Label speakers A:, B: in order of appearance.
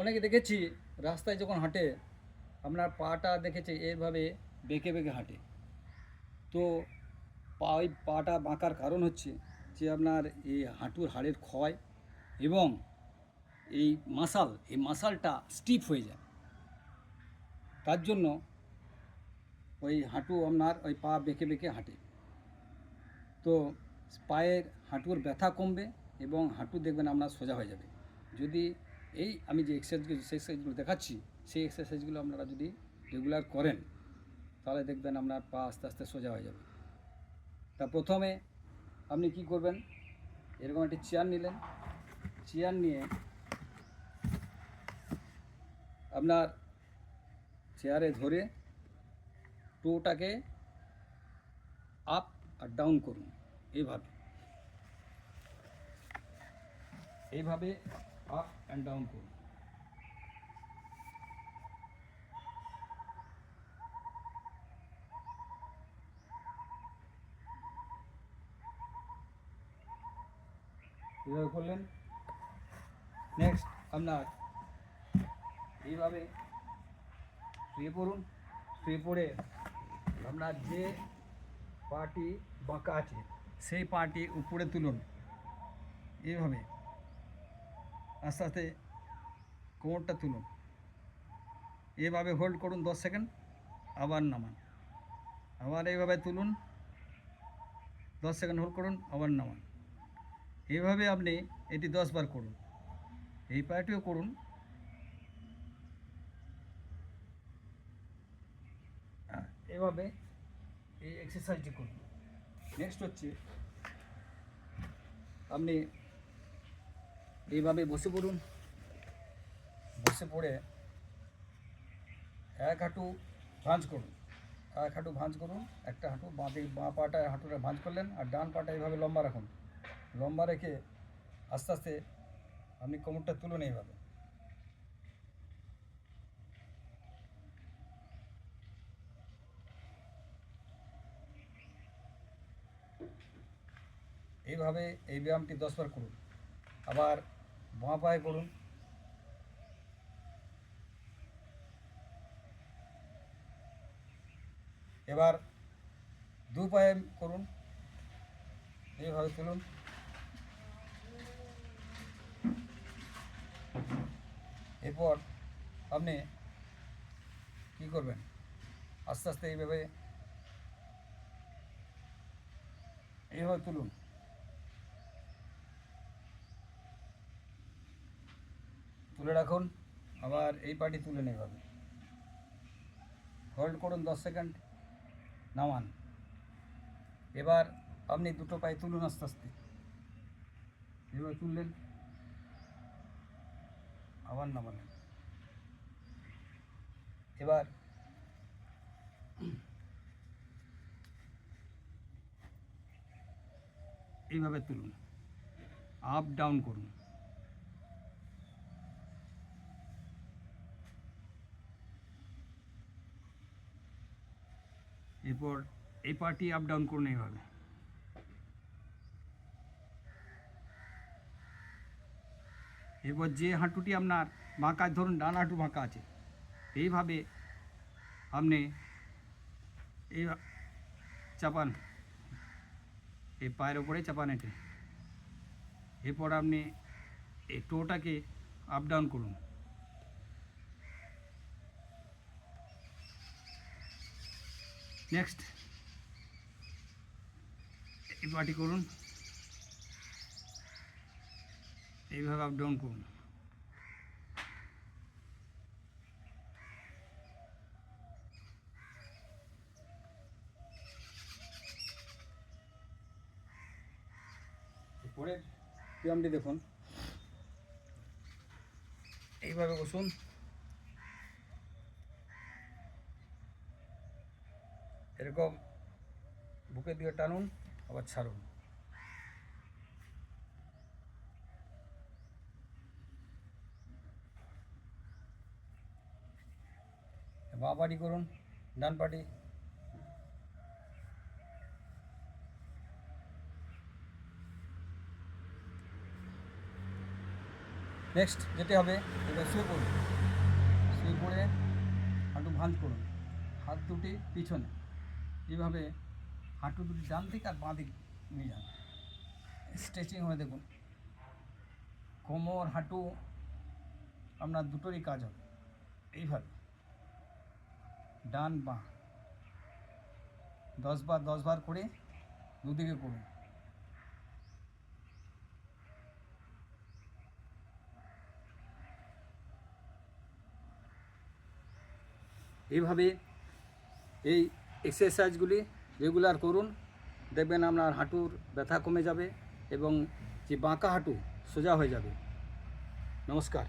A: অনেকে দেখেছি রাস্তায় যখন হাঁটে আপনার পাটা দেখেছে এভাবে বেঁকে বেঁকে হাঁটে। তো ওই পাটা বাঁকার কারণ হচ্ছে যে আপনার এই হাঁটুর হাড়ের ক্ষয় এবং এই মাসালটা স্টিফ হয়ে যায়। তার জন্য ওই হাঁটু আপনার ওই পা বেঁকে বেঁকে হাঁটে। তো পায়ের হাঁটুর ব্যথা কমবে এবং হাঁটু দেখবেন আপনার সোজা হয়ে যাবে যদি আমি যে এক্সারসাইজগুলো দেখাচ্ছি সেই এক্সারসাইজগুলো আপনারা যদি রেগুলার করেন তাহলে দেখবেন আপনার পা আস্তে আস্তে সোজা হয়ে যাবে। তা প্রথমে আপনি কি করবেন, এরকম একটি চেয়ার নিলেন। চেয়ার নিয়ে আপনার চেয়ারে ধরে টোটাকে আপ আর ডাউন করুন। এইভাবে এইভাবে আপ অ্যান্ড ডাউন করুন। এইভাবে করলেন। নেক্সট আপনার এইভাবে শুয়ে পড়ুন। শুয়ে পড়ে আপনার যে পাটি বাঁকা আছে সেই পাটি উপরে তুলুন। এইভাবে আস্তে আস্তে কোমরটা তুলুন। এইভাবে হোল্ড করুন 10 সেকেন্ড, আবার নামান। আবার এইভাবে তুলুন, 10 সেকেন্ড হোল্ড করুন, আবার নামান। এইভাবে আপনি এটি 10 বার করুন। এই পাটিও করুন। এভাবে এই এক্সারসাইজটি করুন। নেক্সট হচ্ছে আপনি এইভাবে বসে পড়ুন। বসে পড়ে এক হাঁটু ভাঁজ করুন। এক হাঁটু ভাঁজ করুন। একটা হাঁটু বাঁ পাটা হাঁটুটা ভাঁজ করলেন আর ডান পাটা এইভাবে লম্বা রাখুন। লম্বা রেখে আস্তে আস্তে আপনি কোমরটা তুলুন। এইভাবে এইভাবে এই ব্যায়ামটি 10 বার করুন। আবার বাঁ পায়ে করুন। এবার দু পায়ে করুন। এইভাবে তুলুন। এরপর আপনি কী করবেন, আস্তে আস্তে এইভাবে এইভাবে তুলুন। তুলে রাখুন। আবার এই পাটি তুলেন। এইভাবে হোল্ড করুন 10 সেকেন্ড, নামান। এবার আপনি দুটো পায়ে তুলুন আস্তে আস্তে। এভাবে তুললেন, আবার নামালেন। এবার এইভাবে তুলুন, আপ ডাউন করুন। এরপর এই পাটি আপ ডাউন করুন। এইভাবে এরপর যে হাঁটুটি আপনার বাঁকা, ধরুন ডান হাঁটু বাঁকা আছে, এইভাবে আপনি এই চাপান, এই পায়ের ওপরে চাপান এটি। এরপর আপনি এই টোটাকে আপ ডাউন করুন। নেক্সট এই পাটি করুন। এইভাবে আপ ডাউন করুন। পরের ব্যায়ামটি দেখুন। এইভাবে বসুন। এরকম বুকের দিকে টানুন, আবার ছাড়ুন। বাঁ পাটি করুন, ডান পাটি। নেক্সট যেতে হবে, এটা শুয়ে পড়ুন। শুয়ে পড়ে হাঁটু ভাঁজ করুন, হাত দুটি পিছনে, এইভাবে হাঁটু দুটি ডান দিক আর বাঁ দিক নিয়ে যান। স্ট্রেচিং হয়ে দেখুন, কোমর হাঁটু আপনার দুটোরই কাজ হবে। এইভাবে ডান বাঁ 10 বার করে দুদিকে করুন। এইভাবে এই এক্সারসাইজগুলি রেগুলার করুন, দেখবেন আপনার হাঁটুর ব্যথা কমে যাবে এবং যে বাঁকা হাঁটু সোজা হয়ে যাবে। নমস্কার।